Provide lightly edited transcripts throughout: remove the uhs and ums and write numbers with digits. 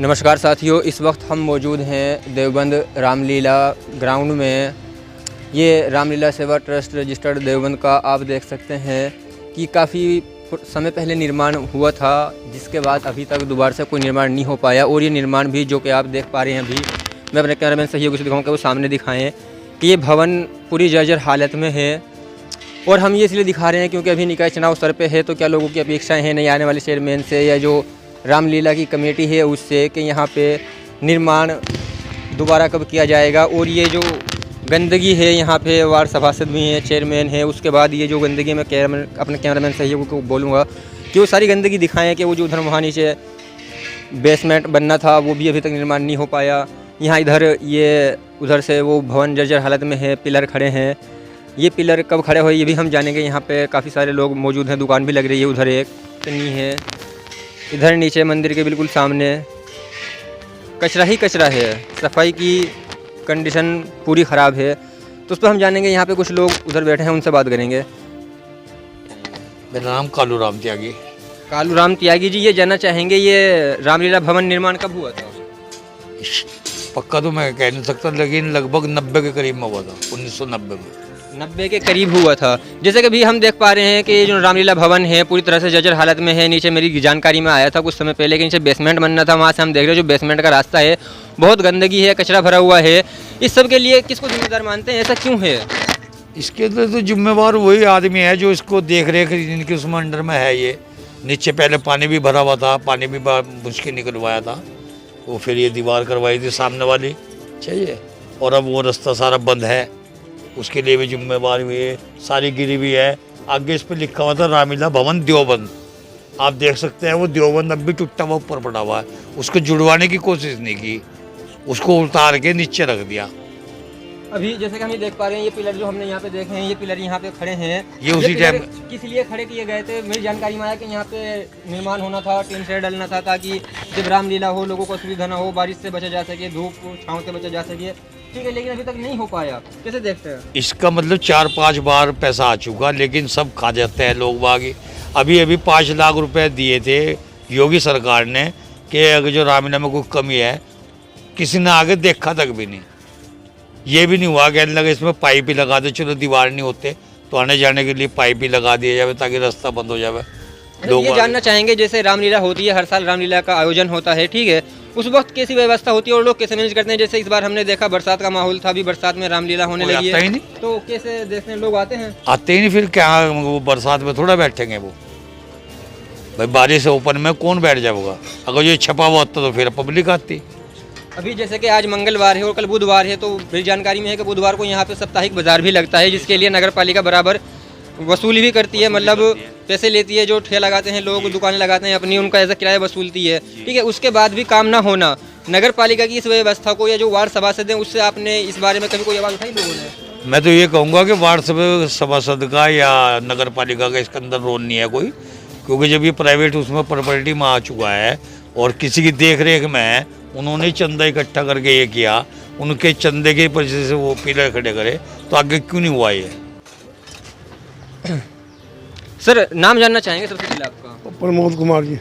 नमस्कार साथियों, इस वक्त हम मौजूद हैं देवबंद रामलीला ग्राउंड में। ये रामलीला सेवा ट्रस्ट रजिस्टर्ड देवबंद का आप देख सकते हैं कि काफ़ी समय पहले निर्माण हुआ था, जिसके बाद अभी तक दोबारा से कोई निर्माण नहीं हो पाया। और ये निर्माण भी जो कि आप देख पा रहे हैं, अभी मैं अपने कैमरामैन सहयोगी से दिखाऊँ कि वो सामने दिखाएँ कि ये भवन पूरी जर्जर हालत में है। और हम ये इसलिए दिखा रहे हैं क्योंकि अभी निकाय चुनाव सर पे है, तो क्या लोगों की अपेक्षाएँ हैं नए आने वाले चेयरमैन से या जो रामलीला की कमेटी है उससे कि यहाँ पे निर्माण दोबारा कब किया जाएगा। और ये जो गंदगी है यहाँ पे, वार्ड सभासद भी हैं, चेयरमैन है, उसके बाद ये जो गंदगी मैं अपने कैमरामैन सहयोगी को बोलूँगा कि वो सारी गंदगी दिखाएं कि वो जो उधर वहाँ नीचे बेसमेंट बनना था वो भी अभी तक निर्माण नहीं हो पाया। यहाँ इधर ये उधर से वो भवन जर्जर हालत में है, पिलर खड़े हैं। ये पिलर कब खड़े हुए ये भी हम जानेंगे। यहाँ पे काफ़ी सारे लोग मौजूद हैं, दुकान भी लग रही है, उधर एक नहीं है, इधर नीचे मंदिर के बिल्कुल सामने कचरा ही कचरा है, सफाई की कंडीशन पूरी ख़राब है। तो उस पर हम जानेंगे। यहाँ पे कुछ लोग उधर बैठे हैं, उनसे बात करेंगे। मेरा नाम कालू राम त्यागी। कालू राम त्यागी जी, ये जानना चाहेंगे ये रामलीला भवन निर्माण कब हुआ था? पक्का तो मैं कह नहीं सकता, लेकिन लगभग 90 के करीब में हुआ था, 1990 में। 90 के करीब हुआ था। जैसे कि अभी हम देख पा रहे हैं कि ये जो रामलीला भवन है पूरी तरह से जर्जर हालत में है। नीचे मेरी जानकारी में आया था कुछ समय पहले कि नीचे बेसमेंट बनना था, वहाँ से हम देख रहे हैं जो बेसमेंट का रास्ता है बहुत गंदगी है, कचरा भरा हुआ है। इस सब के लिए किसको जिम्मेदार मानते हैं, ऐसा क्यों है? इसके लिए तो जिम्मेवार वही आदमी है जो इसको देख रेख जिनके उसमें अंडर में है। ये नीचे पहले पानी भी भरा हुआ था, पानी भी मुश्किल निकलवाया था, वो फिर ये दीवार करवाई थी सामने वाली चाहिए, और अब वो रास्ता सारा बंद है, उसके लिए भी जिम्मेवार हुई है, सारी गिरी हुई है। आगे इस पर लिखा हुआ था रामलीला भवन देवबंद, आप देख सकते हैं वो देवबंद अब भी टूटा हुआ ऊपर पड़ा हुआ है। उसको जुड़वाने की कोशिश नहीं की, उसको उतार के नीचे रख दिया। अभी जैसे कि हम ये देख पा रहे हैं, ये पिलर जो हमने यहाँ पे देखे हैं, ये पिलर यहाँ पे खड़े हैं, ये उसी टाइम किस लिए खड़े किए गए थे? मेरी जानकारी में आया कि यहाँ पे निर्माण होना था, टीन शेड डलना था, ताकि जब रामलीला हो लोगों को असुविधा ना हो, बारिश से बचा जा सके, धूप छाँव से बचा जा सके, ठीक है, लेकिन अभी तक नहीं हो पाया। कैसे देखते हैं? इसका मतलब 4-5 बार पैसा आ चुका, लेकिन सब खा जाते हैं लोग बागी। अभी 5 लाख रुपए दिए थे योगी सरकार ने कि अगर जो रामलीला में कोई कमी है, किसी ने आगे देखा तक भी नहीं। ये भी नहीं हुआ, कहने लगे इसमें पाइप ही लगा दे, चलो दीवार नहीं होते तो आने जाने के लिए पाइप ही लगा दिया जाए ताकि रास्ता बंद हो जाए। लोग ये जानना चाहेंगे, जैसे रामलीला होती है, हर साल रामलीला का आयोजन होता है, ठीक है, उस वक्त कैसी व्यवस्था होती है और लोग कैसे मैनेज करते हैं? जैसे इस बार हमने देखा बरसात का माहौल था, अभी बरसात में रामलीला होने लगी है, तो कैसे देखने लोग आते हैं? आते ही नहीं, फिर क्या वो बरसात में थोड़ा बैठेंगे वो, भाई बारिश ओपन में कौन बैठ जाएगा? अगर ये छपा हुआ होता तो फिर पब्लिक आती। अभी जैसे कि आज मंगलवार है और कल बुधवार है, तो मेरी जानकारी में है कि बुधवार को यहाँ पे साप्ताहिक बाजार भी लगता है, जिसके लिए नगर पालिका बराबर वसूली भी करती है, मतलब पैसे लेती है। जो ठेला लगाते हैं लोग, दुकानें लगाते हैं अपनी, उनका ऐसा किराया वसूलती है, ठीक है। उसके बाद भी काम ना होना, नगर पालिका की इस व्यवस्था को या जो वार्ड सभासद हैं उससे आपने इस बारे में कभी कोई आवाज़ उठाई लोगों ने? मैं तो ये कहूँगा कि वार्ड सभासद का या नगर पालिका का इसके अंदर रोल नहीं है कोई, क्योंकि जब ये प्राइवेट उसमें प्रॉपर्टी में आ चुका है और किसी की देख रेख में है, उन्होंने चंदा इकट्ठा करके ये किया, उनके चंदे के वजह से वो पिलर खड़े करे, तो आगे क्यों नहीं हुआ ये? सर, नाम जानना चाहेंगे सबसे पहले आपका? प्रमोद कुमार जी।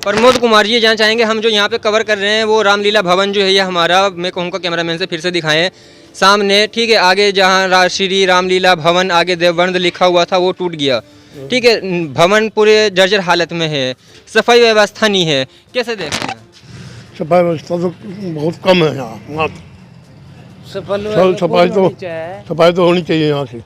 प्रमोद कुमार जी, ये जानना चाहेंगे, हम जो यहाँ पे कवर कर रहे हैं वो रामलीला भवन जो है ये हमारा, मैं कहूँगा कैमरामैन से फिर से दिखाएं सामने, ठीक है। आगे जहाँ श्री रामलीला भवन आगे देवबंद लिखा हुआ था वो टूट गया, ठीक है। भवन पूरे जर्जर हालत में है, सफाई व्यवस्था नहीं है, कैसे देखते हैं? सफाई व्यवस्था तो बहुत कम है यहाँ, सफाई तो होनी चाहिए यहाँ से।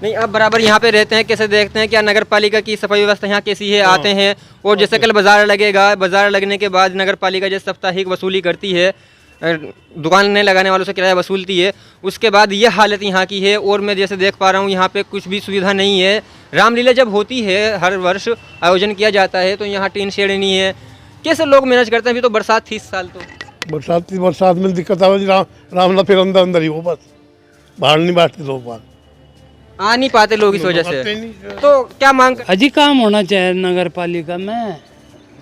नहीं, आप बराबर यहाँ पे रहते हैं, कैसे देखते हैं? क्या नगर पालिका की सफाई व्यवस्था यहाँ कैसी है? आते हैं और जैसे कल बाजार लगेगा, बाजार लगने के बाद नगर पालिका जैसे साप्ताहिक वसूली करती है, दुकानें लगाने वालों से किराया वसूलती है, उसके बाद ये हालत यहाँ की है। और मैं जैसे देख पा रहा हूँ यहाँ पे कुछ भी सुविधा नहीं है। रामलीला जब होती है, हर वर्ष आयोजन किया जाता है, तो यहाँ टीन शेड नहीं है, कैसे लोग मैनेज करते हैं? अभी तो बरसात थी इस साल, तो बरसात में दिक्कत आती, रामलीला फिर अंदर ही हो, बस बाहर नहीं बैठते लोग, बाहर आ नहीं पाते लोग इस वजह से। तो क्या मांग? अजी काम होना चाहिए नगर पालिका में,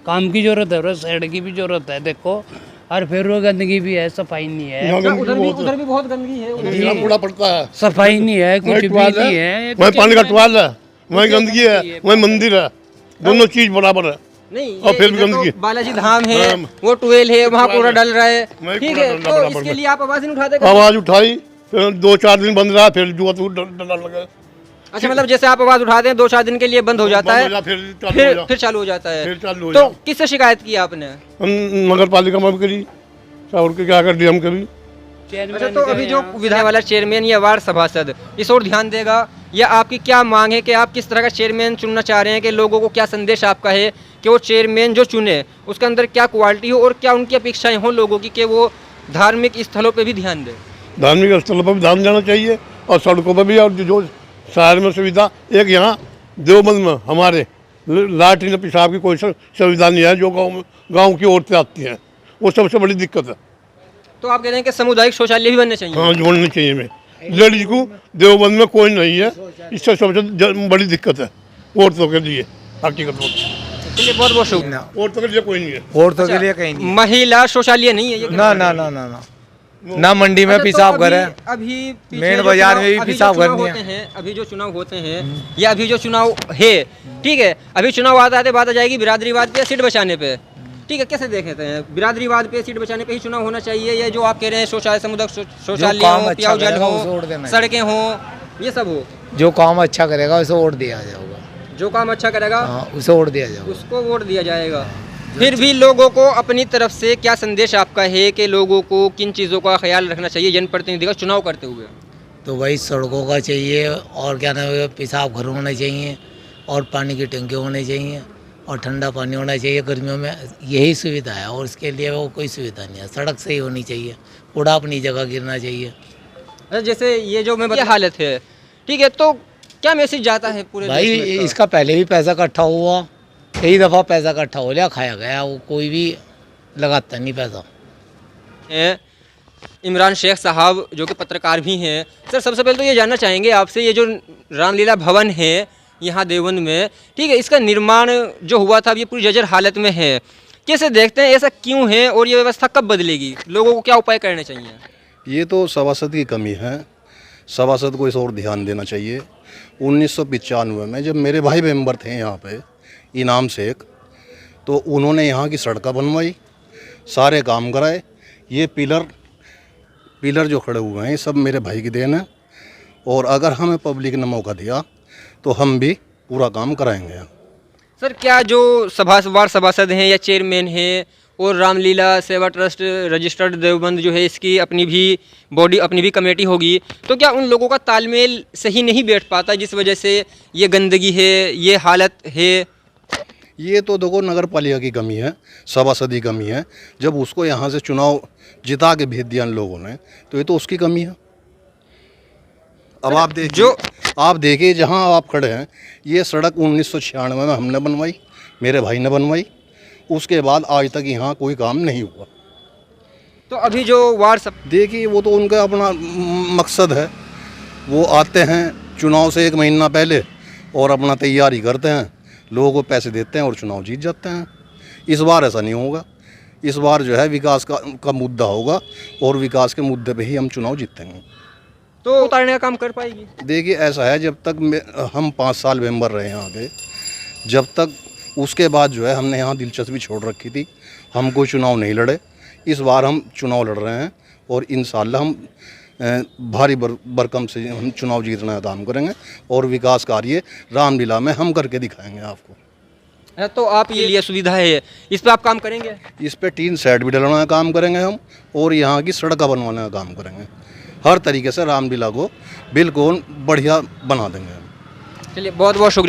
काम की जरूरत है, सड़क की भी जरूरत है, देखो, और फिर वो गंदगी भी है, सफाई नहीं है, उधर भी बहुत गंदगी है, कूड़ा पड़ता है, सफाई नहीं है, कुछ भी नहीं है, वही पानी का टवाल है, वही गंदगी है, वही मंदिर है, दोनों चीज बराबर है। नहीं, और ये फिर भी इधर गंदगी। तो बालाजी धाम है, हाँ। वो टुएल है, वहाँ कूड़ा डल रहा है, वहीं ठीक कूड़ा है। डलना तो बराबर इसके में। लिए आप आवाज नहीं उठाते कभी? आवाज़ उठाई, फिर 2-4 दिन बंद रहा, फिर जुआ तो डलने लगा। अच्छा, मतलब जैसे आप आवाज उठाते हैं 2-4 दिन के लिए बंद हो जाता बंद है, हो जा, फिर चालू हो जा। फिर चालू हो जाता है। फिर चालू हो तो जा। किससे शिकायत की आपने? हम नगर पालिका में भी करी, और के क्या कर दिया हम कभी। अच्छा, तो अभी जो विधायक वाला चेयरमैन या वार्ड सभासद इस ओर ध्यान देगा, या आपकी क्या मांग है कि आप किस तरह का चेयरमैन चुनना चाह रहे हैं, कि लोगों को क्या संदेश आपका है कि वो चेयरमैन जो चुने उसके अंदर क्या क्वालिटी हो और क्या उनकी अपेक्षाएं हो लोगों की, कि वो धार्मिक स्थलों पे भी ध्यान दें? धार्मिक स्थलों पर भी ध्यान देना चाहिए और सड़कों पर भी, और जो शहर में सुविधा, एक यहाँ देवबंद में हमारे लाटरीन पेशाब की कोई सुविधा नहीं है, जो गाँव की औरतें आती हैं, वो सबसे बड़ी दिक्कत है। तो आप कह रहे हैं कि सामुदायिक शौचालय भी बनने चाहिए? हाँ, जोड़नी चाहिए। मैं लेडीज को देवबंद में कोई नहीं है, इससे सबसे बड़ी दिक्कत है औरतों के लिए। हकीकत में चलिए, बहुत बहुत शुक्रिया। औरतों के लिए कोई नहीं है। औरतों के लिए कहीं नहीं महिला शौचालय नहीं है ये? ना ना ना ना ना ना मंडी में अच्छा, तो पेशाब घर है। अभी पीछे मेन जो बाजार चुनाव- में भी अभी जो पेशाब घर चुनाव नहीं होते हैं, अभी जो चुनाव होते हैं या अभी जो चुनाव है, ठीक है, अभी चुनाव आते आते बात आ जाएगी बिरादरीवाद पे, सीट बचाने पे, ठीक है। कैसे देखे हैं बिरादरीवाद पे, सीट बचाने पे ही चुनाव होना चाहिए, या जो आप कह रहे हैं शौचालय, सामुदायिक शौचालय काम हो, अच्छा पियाऊ जल करेगा, उसे वोट हो, देना सड़कें हो, ये सब हो? जो काम अच्छा करेगा उसे वोट दिया जाएगा। जो काम अच्छा करेगा हाँ, उसे वोट दिया जाएगा। उसको वोट दिया जाएगा। फिर भी लोगों को अपनी तरफ से क्या संदेश आपका है कि लोगों को किन चीज़ों का ख्याल रखना चाहिए जनप्रतिनिधि का चुनाव करते हुए? तो भाई सड़कों का चाहिए, और क्या नाम है, पेशाब घर होने चाहिए, और पानी की टंकी होनी चाहिए, और ठंडा पानी होना चाहिए गर्मियों में। यही सुविधा है, और इसके लिए वो कोई सुविधा नहीं है। सड़क सही होनी चाहिए, कूड़ा अपनी जगह गिरना चाहिए। अच्छा, जैसे ये जो मैं बता हालत है, ठीक है, तो क्या मैसेज जाता है पूरे भाई देश में इसका? इसका पहले भी पैसा इकट्ठा हुआ, कई दफ़ा पैसा इकट्ठा हो लिया, खाया गया, वो कोई भी लगाता नहीं पैसा। हैं इमरान शेख साहब जो कि पत्रकार भी हैं। सर, सबसे पहले तो ये जानना चाहेंगे आपसे, ये जो रामलीला भवन है यहाँ देवबंद में, ठीक है, इसका निर्माण जो हुआ था अब ये पूरी जर्जर हालत में है, कैसे देखते हैं, ऐसा क्यों है और ये व्यवस्था कब बदलेगी? लोगों को क्या उपाय करने चाहिए? ये तो सभासद की कमी है, सभासद को इस और ध्यान देना चाहिए। 1995 में जब मेरे भाई मेंबर थे यहाँ पे, इनाम शेख, तो उन्होंने यहाँ की सड़कें बनवाई, सारे काम कराए। ये पिलर जो खड़े हुए हैं ये सब मेरे भाई की देन है, और अगर हमें पब्लिक ने मौका दिया तो हम भी पूरा काम कराएंगे। सर, क्या जो वार्ड सभासद हैं या चेयरमैन हैं और रामलीला सेवा ट्रस्ट रजिस्टर्ड देवबंद जो है, इसकी अपनी भी बॉडी, अपनी भी कमेटी होगी, तो क्या उन लोगों का तालमेल सही नहीं बैठ पाता जिस वजह से ये गंदगी है, ये हालत है? ये तो देखो नगर पालिका की कमी है, सभासद की कमी है। जब उसको यहाँ से चुनाव जिता के भेज दिया इन लोगों ने, तो ये तो उसकी कमी है। अब आप देखिए जहाँ आप खड़े हैं, ये सड़क 1996 में हमने बनवाई, मेरे भाई ने बनवाई, उसके बाद आज तक यहाँ कोई काम नहीं हुआ। तो अभी जो वार्ड सब देखिए वो तो उनका अपना मकसद है, वो आते हैं चुनाव से 1 महीना पहले और अपना तैयारी करते हैं, लोगों को पैसे देते हैं और चुनाव जीत जाते हैं। इस बार ऐसा नहीं होगा, इस बार जो है विकास का मुद्दा होगा, और विकास के मुद्दे पे ही हम चुनाव जीतेंगे। तो उतारने का काम कर पाएगी? देखिए ऐसा है, जब तक हम 5 साल मेंबर रहे यहाँ के, जब तक उसके बाद जो है हमने यहाँ दिलचस्पी छोड़ रखी थी, हम कोई चुनाव नहीं लड़े। इस बार हम चुनाव लड़ रहे हैं और इंशाल्लाह हम भारी भरकम से हम चुनाव जीतने का काम करेंगे, और विकास कार्य रामलीला में हम करके दिखाएंगे आपको। तो आप ये लिए सुविधा है, इस पर आप काम करेंगे? इस पे 3 सेट भी डलवाने का काम करेंगे हम, और यहाँ की सड़कें बनवाने का काम करेंगे। हर तरीके से रामलीला को बिल्कुल बढ़िया बना देंगे हम। चलिए, बहुत बहुत शुक्रिया।